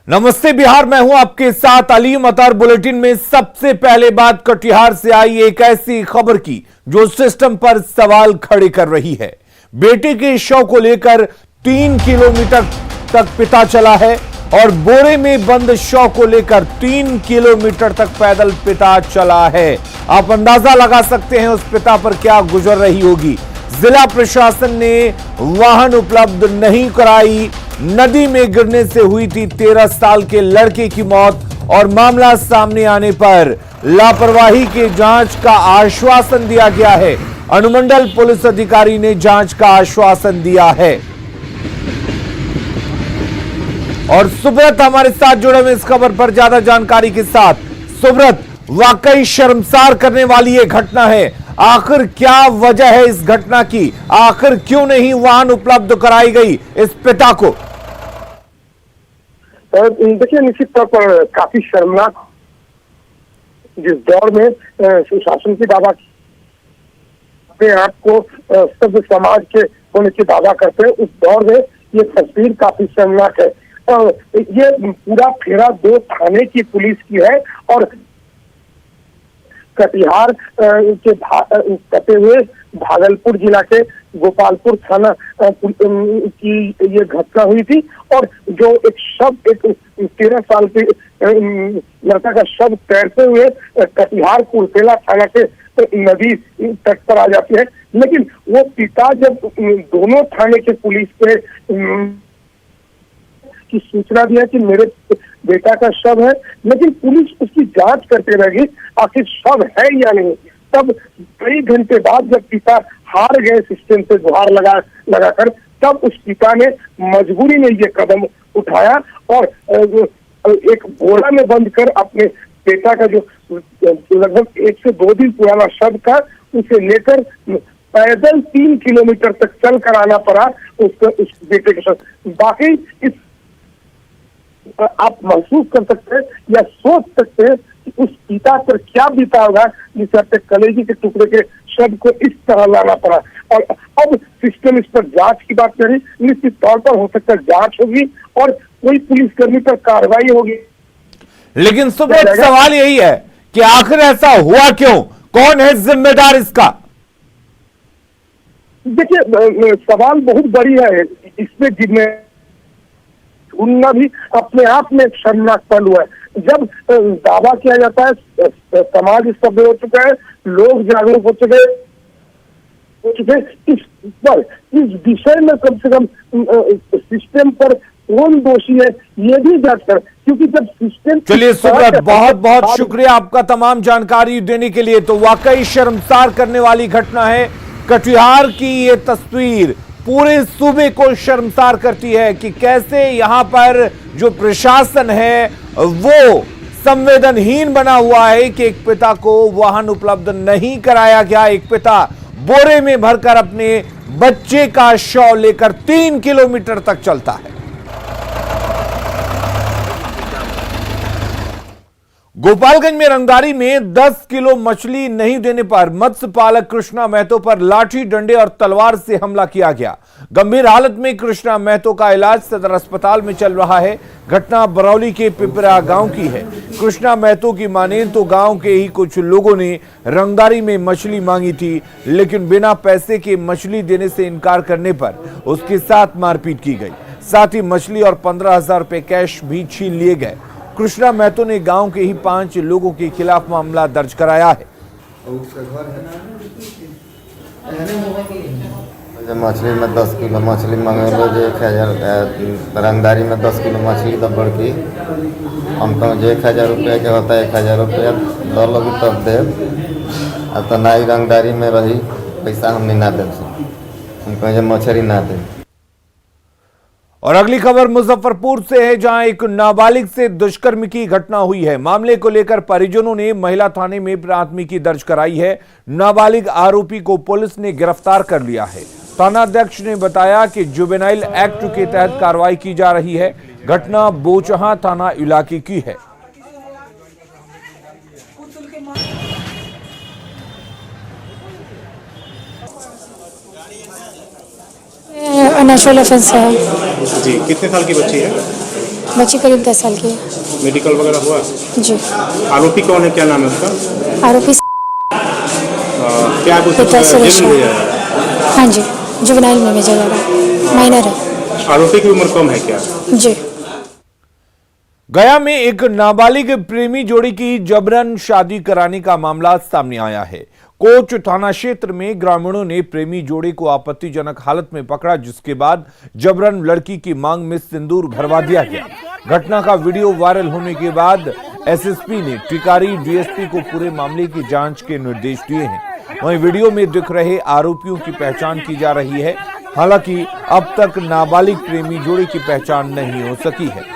नमस्ते बिहार, मैं हूं आपके साथ अली मतार। बुलेटिन में सबसे पहले बात कटिहार से आई एक ऐसी खबर की जो सिस्टम पर सवाल खड़े कर रही है। बेटे के शव को लेकर 3 किलोमीटर तक पिता चला है और बोरे में बंद शव को लेकर 3 किलोमीटर तक पैदल पिता चला है। आप अंदाजा लगा सकते हैं उस पिता पर क्या गुजर रही होगी। जिला प्रशासन ने वाहन उपलब्ध नहीं कराई। नदी में गिरने से हुई थी 13 साल के लड़के की मौत और मामला सामने आने पर लापरवाही के जांच का आश्वासन दिया गया है। अनुमंडल पुलिस अधिकारी ने जांच का आश्वासन दिया है। और सुब्रत हमारे साथ जुड़े हुए इस खबर पर ज्यादा जानकारी के साथ। सुब्रत, वाकई शर्मसार करने वाली ये घटना है। आखिर क्या वजह है इस घटना की? आखिर क्यों नहीं वाहन उपलब्ध कराई गई इस पिता को? देखिए, निश्चित तौर पर काफी शर्मनाक, जिस दौर में सुशासन की दावा अपने आप को सभ्य समाज के होने की दावा करते हैं, उस दौर में ये तस्वीर काफी शर्मनाक है। ये पूरा फेरा 2 थाने की पुलिस की है और कटिहार के कटे हुए भागलपुर जिला के गोपालपुर थाना की ये घटना हुई थी। और जो एक 13 साल के लड़का का शव तैरते हुए कटिहार कुरसेला थाना के नदी तट पर आ जाती है। लेकिन वो पिता जब दोनों थाने के पुलिस पे की सूचना दिया कि मेरे बेटा का शव है, लेकिन पुलिस उसकी जांच करते रहेगी आखिर शव है या नहीं। तब कई घंटे बाद जब पिता हार गए सिस्टम से गुहार लगाकर, तब उस पिता ने मजबूरी में ये कदम उठाया और एक बोरा में बंद कर अपने बेटा का जो लगभग 1 से 2 दिन पुराना शव था, उसे लेकर पैदल 3 किलोमीटर तक चल कर आना पड़ा उस बेटे के साथ। बाकी इस आप महसूस कर सकते हैं या सोच सकते हैं कि उस पिता पर क्या बीता होगा जिसे अपने कलेजी के टुकड़े के शव को इस तरह लाना पड़ा। और अब सिस्टम इस पर जांच की बात करें, निश्चित तौर पर हो सकता है जांच होगी और कोई पुलिसकर्मी पर कार्रवाई होगी। लेकिन सुब्रत, सवाल यही है कि आखिर ऐसा हुआ क्यों? कौन है जिम्मेदार इसका? देखिए, सवाल बहुत बड़ी है। इसमें जिम्मेदार ढूंढना भी अपने आप में एक शर्मनाक पल हुआ है। जब दावा किया जाता है, समाज इस पर हो चुका है, लोग जागरूक हो चुके इस विषय में कम से कम सिस्टम पर कौन दोषी है ये भी जांच कर, क्योंकि जब सिस्टम। चलिए सुब्रत, बहुत बहुत शुक्रिया आपका तमाम जानकारी देने के लिए। तो वाकई शर्मसार करने वाली घटना है। कटिहार की ये तस्वीर पूरे सूबे को शर्मसार करती है कि कैसे यहां पर जो प्रशासन है वो संवेदनहीन बना हुआ है कि एक पिता को वाहन उपलब्ध नहीं कराया गया। एक पिता बोरे में भरकर अपने बच्चे का शव लेकर 3 किलोमीटर तक चलता है। गोपालगंज में रंगदारी में 10 किलो मछली नहीं देने पर मत्स्य पालक कृष्णा महतो पर लाठी, डंडे और तलवार से हमला किया गया। गंभीर हालत में कृष्णा महतो का इलाज सदर अस्पताल में चल रहा है। घटना बरौली के पिपरा गांव की है। कृष्णा महतो की माने तो गांव के ही कुछ लोगों ने रंगदारी में मछली मांगी थी, लेकिन बिना पैसे के मछली देने से इनकार करने पर उसके साथ मारपीट की गई। साथ ही मछली और 15,000 रुपए कैश भी छीन लिए गए। कृष्णा महतो ने गांव के ही 5 लोगों के खिलाफ मामला दर्ज कराया है। मछली में 10 किलो मछली मंगेलो, जो 1000 रंगदारी में 10 किलो मछली तब बड़की हम कहूँ जो 1000 रुपये के होता है 1000 रुपया दो लोग तब दे। अब तो ना ही रंगदारी में रही पैसा हम नहीं ना दे, हम कहें जो मछली ना दे। और अगली खबर मुजफ्फरपुर से है, जहां एक नाबालिग से दुष्कर्म की घटना हुई है। मामले को लेकर परिजनों ने महिला थाने में प्राथमिकी दर्ज कराई है। नाबालिग आरोपी को पुलिस ने गिरफ्तार कर लिया है। थानाध्यक्ष ने बताया कि जुवेनाइल एक्ट के तहत कार्रवाई की जा रही है। घटना बोचहां थाना इलाके की है। नेचुरल ऑफेंस है। जी, कितने साल की बच्ची है? बच्ची करीब 10 साल की है। मेडिकल वगैरह हुआ? जी। आरोपी कौन है, क्या नाम है उसका? आरोपी क्या कुछ जेल में गया? हाँ जी, जुवेनाइल में भेजा जा रहा है, माइनर है। आरोपी की उम्र कम है क्या? जी। गया में एक नाबालिग प्रेमी जोड़ी की जबरन शादी कराने का मामला सामने आया है। कोच थाना क्षेत्र में ग्रामीणों ने प्रेमी जोड़े को आपत्तिजनक हालत में पकड़ा, जिसके बाद जबरन लड़की की मांग में सिंदूर भरवा दिया गया। घटना का वीडियो वायरल होने के बाद एसएसपी ने टिकारी डीएसपी को पूरे मामले की जांच के निर्देश दिए हैं। वहीं वीडियो में दिख रहे आरोपियों की पहचान की जा रही है। हालांकि अब तक नाबालिग प्रेमी जोड़ी की पहचान नहीं हो सकी है।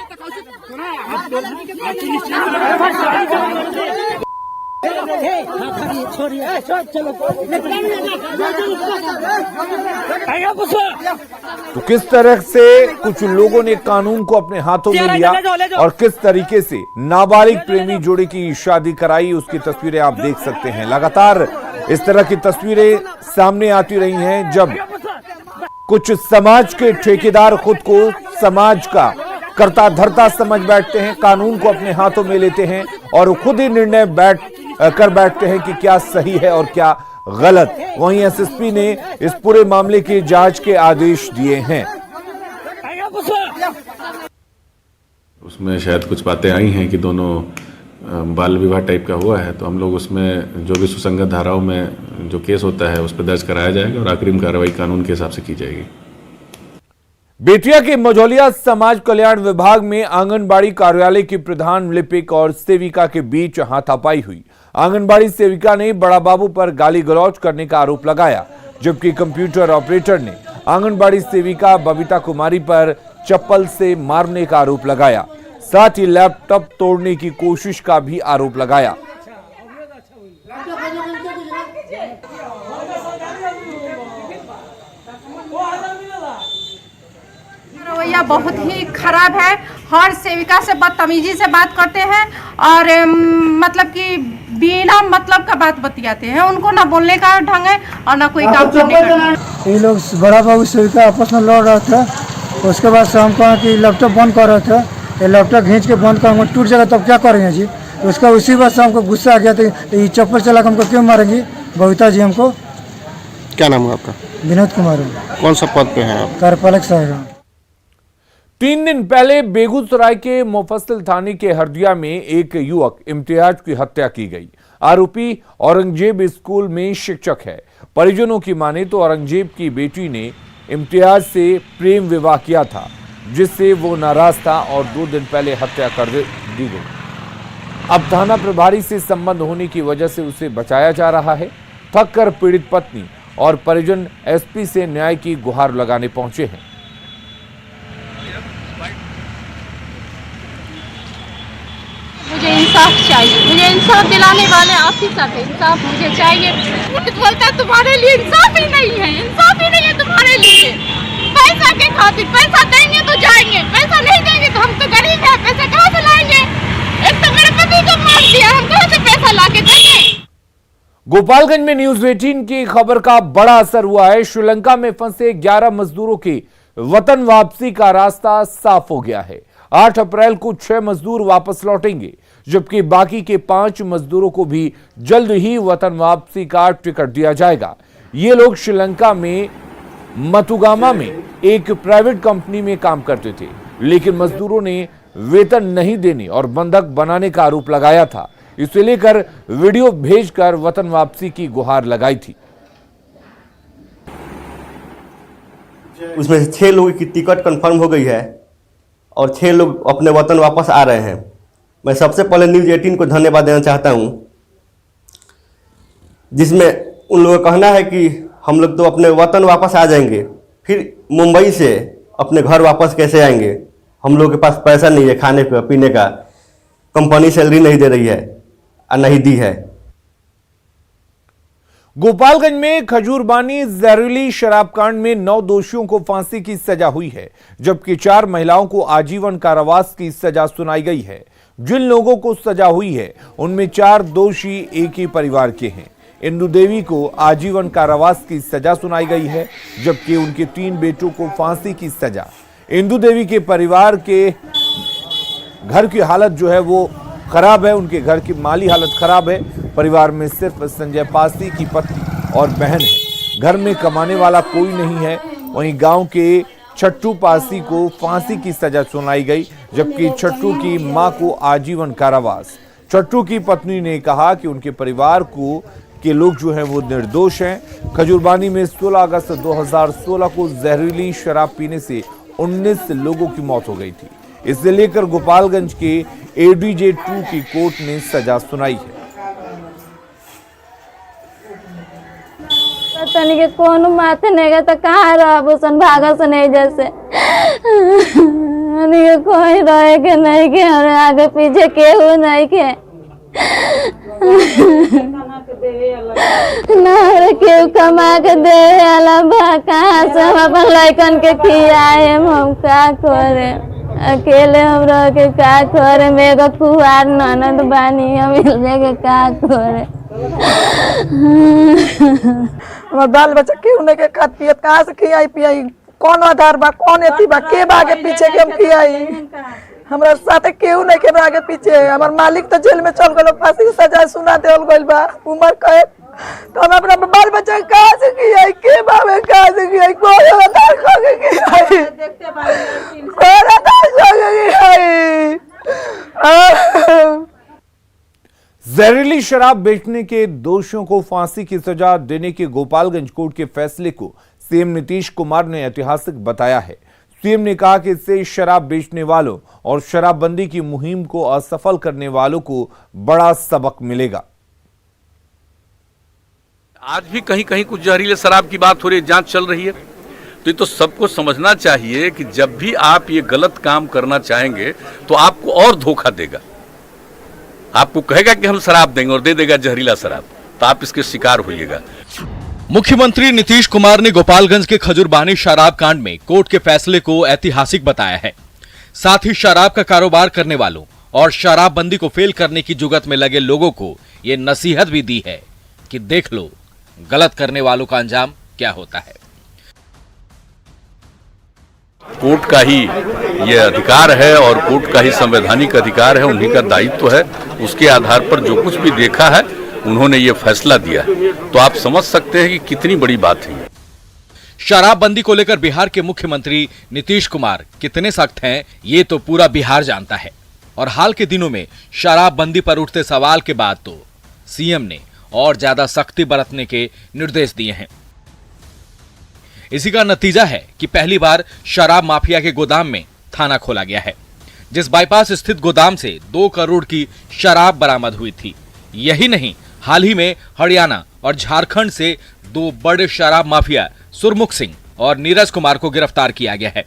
तो किस तरह से कुछ लोगों ने कानून को अपने हाथों में लिया और किस तरीके से नाबालिग प्रेमी जोड़ी की शादी कराई, उसकी तस्वीरें आप देख सकते हैं। लगातार इस तरह की तस्वीरें सामने आती रही हैं जब कुछ समाज के ठेकेदार खुद को समाज का करता धरता समझ बैठते हैं, कानून को अपने हाथों में लेते हैं और खुद ही निर्णय बैठते हैं कि क्या सही है और क्या गलत। वहीं एसएसपी ने इस पूरे मामले की जांच के आदेश दिए हैं। उसमें शायद कुछ बातें आई हैं कि दोनों बाल विवाह टाइप का हुआ है, तो हम लोग उसमें जो भी सुसंगत धाराओं में जो केस होता है उस पर दर्ज कराया जाएगा और आखिरी कार्रवाई कानून के हिसाब से की जाएगी। बेतिया के मझौलिया समाज कल्याण विभाग में आंगनबाड़ी कार्यालय की प्रधान लिपिक और सेविका के बीच हाथापाई हुई। आंगनबाड़ी सेविका ने बड़ा बाबू पर गाली गलौज करने का आरोप लगाया, जबकि कंप्यूटर ऑपरेटर ने आंगनबाड़ी सेविका बबीता कुमारी पर चप्पल से मारने का आरोप लगाया। साथ ही लैपटॉप तोड़ने की कोशिश का भी आरोप लगाया। रवैया बहुत ही खराब है। हर सेविका से बदतमीजी से बात करते हैं और मतलब कि बिना मतलब का बात बतियाते हैं। उनको ना बोलने का ढंग है और ना कोई काम करने का ढंग। ये लोग बड़ा बाबू सेविका आपस में लड़ रहा था, उसके बाद से हम कहा कि लैपटॉप बंद कर रहे थे, ये लैपटॉप खींच के बंद कर टूट जाएगा तब क्या करेंगे जी। उसका उसी बात से हमको गुस्सा आ गया था, ये चप्पल चला के हमको क्यों मारेंगी बबीता जी हमको। क्या नाम है आपका? विनोद कुमार। कौन सा पद पे हैं आप? कार्यपालक साहब। 3 दिन पहले बेगूसराय के मुफस्सिल थाने के हरदिया में एक युवक इम्तियाज की हत्या की गई। आरोपी औरंगजेब स्कूल में शिक्षक है। परिजनों की माने तो औरंगजेब की बेटी ने इम्तियाज से प्रेम विवाह किया था, जिससे वो नाराज था और 2 दिन पहले हत्या कर दी गई। अब थाना प्रभारी से संबंध होने की वजह से उसे बचाया जा रहा है। थक कर पीड़ित पत्नी और परिजन एसपी से न्याय की गुहार लगाने पहुंचे हैं। मुझे इंसाफ चाहिए, मुझे इंसाफ दिलाने वाले ऑफिसर है, इंसाफ मुझे चाहिए। बोलता तुम्हारे लिए इंसाफ ही नहीं है, इंसाफ ही नहीं है तुम्हारे लिए। पैसा के खातिर, पैसा देंगे तो जाएंगे, पैसा नहीं देंगे तो हम तो गरीब हैं, पैसा कहाँ से लाएंगे। एक तो मेरे पति को मार दिया, हम कहाँ से पैसा ला के देंगे। गोपालगंज में न्यूज 18 की खबर का बड़ा असर हुआ है। श्रीलंका में फंसे 11 मजदूरों की वतन वापसी का रास्ता साफ हो गया है। 8 अप्रैल को 6 मजदूर वापस लौटेंगे, जबकि बाकी के 5 मजदूरों को भी जल्द ही वतन वापसी का टिकट दिया जाएगा। ये लोग श्रीलंका में मतुगामा में एक प्राइवेट कंपनी में काम करते थे, लेकिन मजदूरों ने वेतन नहीं देने और बंधक बनाने का आरोप लगाया था। इसे लेकर वीडियो भेजकर वतन वापसी की गुहार लगाई थी। उसमें 6 लोगों की टिकट कंफर्म हो गई है और 6 लोग अपने वतन वापस आ रहे हैं। मैं सबसे पहले न्यूज़ 18 को धन्यवाद देना चाहता हूं, जिसमें उन लोगों का कहना है कि हम लोग तो अपने वतन वापस आ जाएंगे, फिर मुंबई से अपने घर वापस कैसे आएंगे। हम लोग के पास पैसा नहीं है खाने का पीने का, कंपनी सैलरी नहीं दे रही है और नहीं दी है। गोपालगंज में खजूरबानी जहरीली शराब कांड में 9 दोषियों को फांसी की सजा हुई है, जबकि 4 महिलाओं को आजीवन कारावास की सजा सुनाई गई है। जिन लोगों को सजा हुई है उनमें 4 दोषी एक ही परिवार के हैं। इंदु देवी को आजीवन कारावास की सजा सुनाई गई है, जबकि उनके 3 बेटों को फांसी की सजा। इंदु देवी के परिवार के घर की हालत जो है वो खराब है, उनके घर की माली हालत खराब है। परिवार में सिर्फ संजय पासी की पत्नी और बहन है, घर में कमाने वाला कोई नहीं है। वहीं गांव के छट्टू पासी को फांसी की सजा सुनाई गई, जबकि छट्टू की मां को आजीवन कारावास। छट्टू की पत्नी ने कहा कि उनके परिवार के लोग जो हैं वो निर्दोष हैं। खजूरबानी में 16 अगस्त 2016 को जहरीली शराब पीने से 19 लोगों की मौत हो गई थी। इसे लेकर गोपालगंज के एडीजे 2 की कोर्ट ने सजा सुनाई है। तनी के कोनो माथे नहीं तो कहाँ रह सन भागस नहीं जैसे कोई रहे के नहीं के आगे पीछे केहू नहीं के केहू कमा के दे कहाँ से हम अपन लड़कन के खियाए हम का करे, अकेले हम रह के का करे, मेरे कुआर ननद बानी हम मिल के का करे। हमारे बाल बच्चा क्यों नहीं के खात पियत, कहाँ से खियाई पियाई, कौन आधार बा, कौन एती बा, के आगे पीछे के हम खियाई, हमारा साथे केहू नहीं के आगे पीछे। हमार मालिक तो जेल में चल गए, फांसी की सजा सुना देवल गइल बा, उम्र कहे तो हम अपना बाल बच्चा कहाँ से खियाई, के बाबे कहाँ से खियाई, कोई आधार खा के खियाई, कोई आधार खा के खियाई। जहरीली शराब बेचने के दोषियों को फांसी की सजा देने के गोपालगंज कोर्ट के फैसले को सीएम नीतीश कुमार ने ऐतिहासिक बताया है। सीएम ने कहा कि इससे शराब बेचने वालों और शराबबंदी की मुहिम को असफल करने वालों को बड़ा सबक मिलेगा। आज भी कहीं कहीं कुछ जहरीले शराब की बात हो रही है, जांच चल रही है। तो ये तो सबको समझना चाहिए कि जब भी आप ये गलत काम करना चाहेंगे तो आपको और धोखा देगा, आपको कहेगा कि हम शराब देंगे और दे देगा जहरीला शराब, तो आप इसके शिकार होइएगा। मुख्यमंत्री नीतीश कुमार ने गोपालगंज के खजूरबानी शराब कांड में कोर्ट के फैसले को ऐतिहासिक बताया है। साथ ही शराब का कारोबार करने वालों और शराबबंदी को फेल करने की जुगत में लगे लोगों को ये नसीहत भी दी है कि देख लो गलत करने वालों का अंजाम क्या होता है। कोर्ट का ही ये अधिकार है और कोर्ट का ही संवैधानिक अधिकार है, उन्हीं का दायित्व है। उसके आधार पर जो कुछ भी देखा है उन्होंने ये फैसला दिया है, तो आप समझ सकते हैं कि कितनी बड़ी बात है। शराबबंदी को लेकर बिहार के मुख्यमंत्री नीतीश कुमार कितने सख्त हैं ये तो पूरा बिहार जानता है। और हाल के दिनों में शराबबंदी पर उठते सवाल के बाद तो सीएम ने और ज्यादा सख्ती बरतने के निर्देश दिए हैं। इसी का नतीजा है कि पहली बार शराब माफिया के गोदाम में थाना खोला गया है, जिस बाईपास स्थित गोदाम से 2 करोड़ की शराब बरामद हुई थी। यही नहीं, हाल ही में हरियाणा और झारखंड से 2 बड़े शराब माफिया सुरमुख सिंह और नीरज कुमार को गिरफ्तार किया गया है।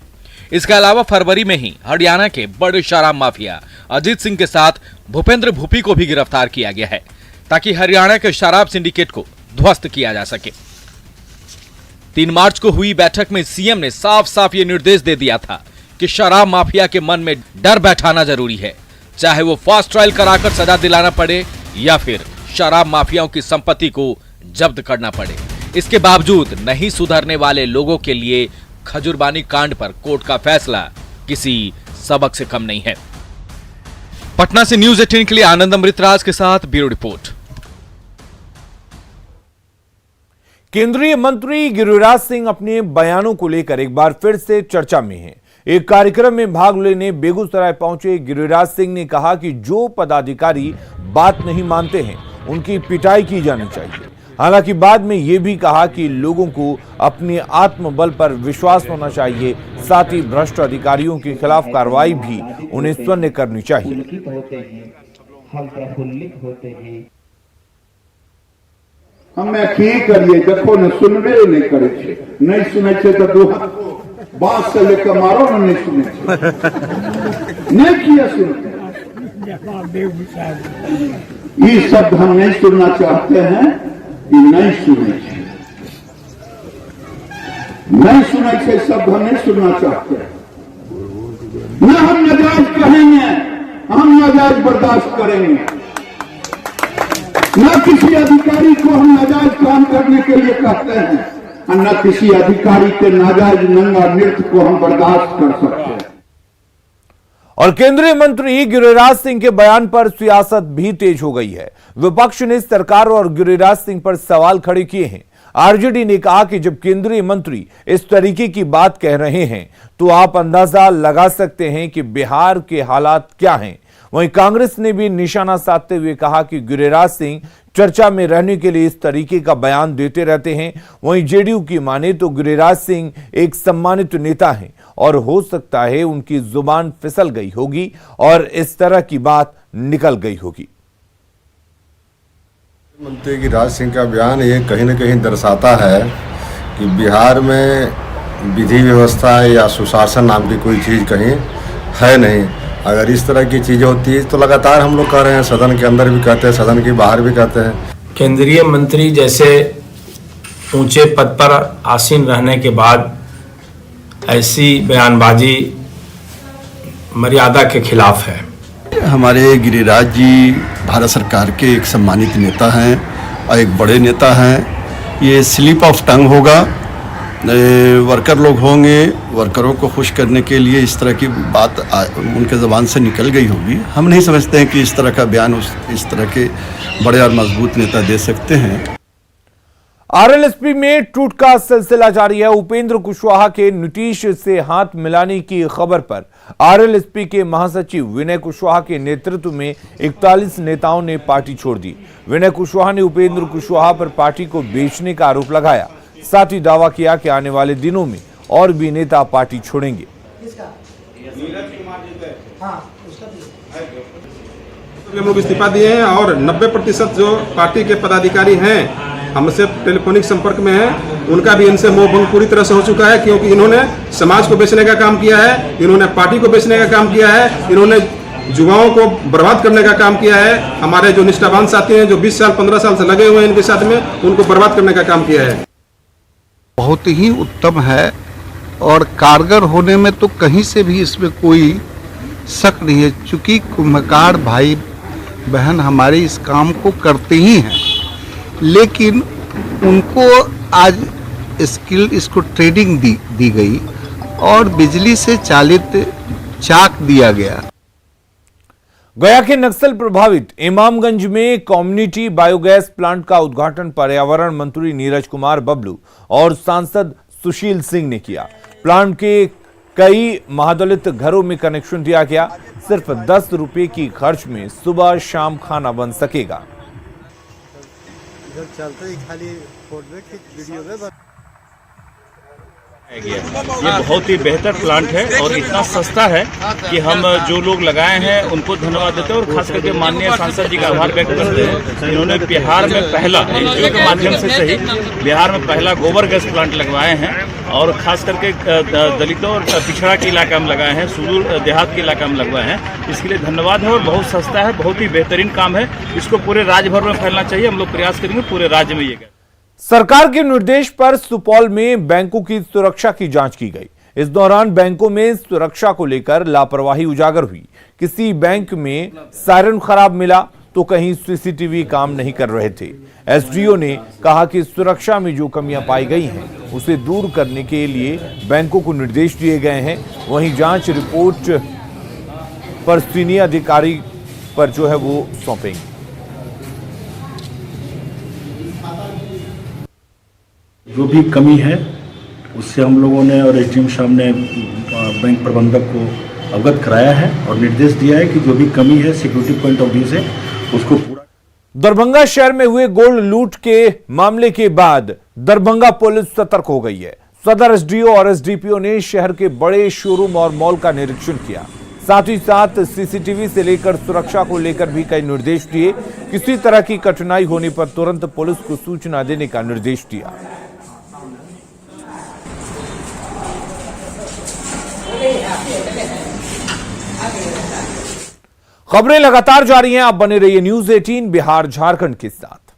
इसके अलावा फरवरी में ही हरियाणा के बड़े शराब माफिया अजीत सिंह के साथ भूपेंद्र भूपी को भी गिरफ्तार किया गया है, ताकि हरियाणा के शराब सिंडिकेट को ध्वस्त किया जा सके। 3 मार्च को हुई बैठक में सीएम ने साफ साफ ये निर्देश दे दिया था कि शराब माफिया के मन में डर बैठाना जरूरी है, चाहे वो फास्ट ट्रायल कराकर सजा दिलाना पड़े या फिर शराब माफियाओं की संपत्ति को जब्त करना पड़े। इसके बावजूद नहीं सुधरने वाले लोगों के लिए खजूरबानी कांड पर कोर्ट का फैसला किसी सबक से कम नहीं है। पटना से न्यूज़ 18 के लिए आनंद अमृतराज के साथ ब्यूरो रिपोर्ट। केंद्रीय मंत्री गिरिराज सिंह अपने बयानों को लेकर एक बार फिर से चर्चा में हैं। एक कार्यक्रम में भाग लेने बेगूसराय पहुंचे गिरिराज सिंह ने कहा कि जो पदाधिकारी बात नहीं मानते हैं उनकी पिटाई की जानी चाहिए। हालांकि बाद में यह भी कहा कि लोगों को अपने आत्मबल पर विश्वास होना चाहिए, साथ ही भ्रष्ट अधिकारियों के खिलाफ कार्रवाई भी उन्हें स्वयं करनी चाहिए। हमें की करिए, देखो न सुनबे नहीं करे छे, नहीं सुने छे तो दो बात से लेकर मारो न, नहीं सुने नहीं किया सुनते। ये शब्द हम नहीं सुनना चाहते हैं, ये नहीं सुने छे, नहीं सुने छे शब्द हम नहीं सुनना चाहते हैं। न हम नाजायज कहेंगे, हम नाजायज बर्दाश्त करेंगे। न किसी अधिकारी को हम नाजायज काम करने के लिए कहते हैं और न किसी अधिकारी के नाजायज नंगा नृत्य को हम बर्दाश्त कर सकते हैं। और केंद्रीय मंत्री गिरिराज सिंह के बयान पर सियासत भी तेज हो गई है। विपक्ष ने सरकार और गिरिराज सिंह पर सवाल खड़े किए हैं। आरजेडी ने कहा कि जब केंद्रीय मंत्री इस तरीके की बात कह रहे हैं तो आप अंदाजा लगा सकते हैं कि बिहार के हालात क्या हैं। वहीं कांग्रेस ने भी निशाना साधते हुए कहा कि गिरिराज सिंह चर्चा में रहने के लिए इस तरीके का बयान देते रहते हैं। वहीं जेडीयू की माने तो गिरिराज सिंह एक सम्मानित नेता हैं और हो सकता है उनकी जुबान फिसल गई होगी और इस तरह की बात निकल गई होगी। मंत्री गिरिराज सिंह का बयान ये कहीं न कहीं दर्शाता है कि बिहार में विधि व्यवस्था या सुशासन नाम की कोई चीज़ कहीं है नहीं। अगर इस तरह की चीज़ें होती है तो लगातार हम लोग कह रहे हैं, सदन के अंदर भी कहते हैं, सदन के बाहर भी कहते हैं। केंद्रीय मंत्री जैसे ऊंचे पद पर आसीन रहने के बाद ऐसी बयानबाजी मर्यादा के खिलाफ है। हमारे गिरिराज जी भारत सरकार के एक सम्मानित नेता हैं और एक बड़े नेता हैं। ये स्लिप ऑफ टंग होगा, वर्कर लोग होंगे, वर्करों को खुश करने के लिए इस तरह की बात उनके ज़बान से निकल गई होगी। हम नहीं समझते हैं कि इस तरह का बयान इस तरह के बड़े और मजबूत नेता दे सकते हैं। आरएलएसपी में टूट का सिलसिला जारी है। उपेंद्र कुशवाहा के नीतीश से हाथ मिलाने की खबर पर आरएलएसपी के महासचिव विनय कुशवाहा के नेतृत्व में 41 नेताओं ने पार्टी छोड़ दी। विनय कुशवाहा ने उपेंद्र कुशवाहा पर पार्टी को बेचने का आरोप लगाया। साथ ही दावा किया कि आने वाले दिनों में और भी नेता पार्टी छोड़ेंगे। हम लोग इस्तीफा दिए हैं और 90% जो पार्टी के पदाधिकारी हैं हमसे टेलीफोनिक संपर्क में हैं, उनका भी इनसे मोह भंग पूरी तरह से हो चुका है, क्योंकि इन्होंने समाज को बेचने का काम किया है, इन्होंने पार्टी को बेचने का काम किया है, इन्होंने युवाओं को बर्बाद करने का काम किया है। हमारे जो निष्ठावान साथी हैं जो 20 साल 15 साल से लगे हुए हैं इनके साथ में, उनको बर्बाद करने का काम किया है। बहुत ही उत्तम है और कारगर होने में तो कहीं से भी इसमें कोई शक नहीं है, चूंकि कुम्भकार भाई बहन हमारे इस काम को करते ही हैं, लेकिन उनको आज इसको ट्रेडिंग दी गई और बिजली से चालित चाक दिया गया। गया के नक्सल प्रभावित इमामगंज में कम्युनिटी बायोगैस प्लांट का उद्घाटन पर्यावरण मंत्री नीरज कुमार बबलू और सांसद सुशील सिंह ने किया। प्लांट के कई महादलित घरों में कनेक्शन दिया गया। सिर्फ 10 रुपए की खर्च में सुबह शाम खाना बन सकेगा। ये बहुत ही बेहतर प्लांट है और इतना सस्ता है कि हम जो लोग लगाए हैं उनको धन्यवाद देते हैं और खास करके माननीय सांसद जी का आभार व्यक्त करते हैं। इन्होंने बिहार में पहला एनजीओ के माध्यम से सही बिहार में पहला गोबर गैस प्लांट लगवाए हैं और खास करके दलितों और पिछड़ा के इलाका में लगाए हैं, सुदूर देहात के इलाका में लगवाए हैं। इसके लिए धन्यवाद है और बहुत सस्ता है, बहुत ही बेहतरीन काम है। इसको पूरे राज्य भर में फैलना चाहिए। हम लोग प्रयास करेंगे पूरे राज्य में ये। सरकार के निर्देश पर सुपौल में बैंकों की सुरक्षा की जांच की गई। इस दौरान बैंकों में सुरक्षा को लेकर लापरवाही उजागर हुई। किसी बैंक में सायरन खराब मिला तो कहीं सीसीटीवी काम नहीं कर रहे थे। एसडीओ ने कहा कि सुरक्षा में जो कमियां पाई गई हैं उसे दूर करने के लिए बैंकों को निर्देश दिए गए हैं। वहीं जांच रिपोर्ट पर सीनियर अधिकारी पर जो है वो सौंपेंगे। जो भी कमी है उससे हम लोगों ने और एसडीएम साहब ने बैंक प्रबंधक को अवगत कराया है और निर्देश दिया है कि जो भी कमी है सिक्योरिटी पॉइंट ऑफ व्यू से उसको पूरा। दरभंगा शहर में हुए गोल्ड लूट के मामले के बाद दरभंगा पुलिस सतर्क हो गई है। सदर एसडीओ और एसडीपीओ ने शहर के बड़े शोरूम और मॉल का निरीक्षण किया। साथ ही साथ सीसीटीवी से लेकर सुरक्षा को लेकर भी कई निर्देश दिए। किसी तरह की कठिनाई होने पर तुरंत पुलिस को सूचना देने का निर्देश दिया। खबरें लगातार जारी हैं। आप बने रहिए न्यूज़ 18 बिहार झारखंड के साथ।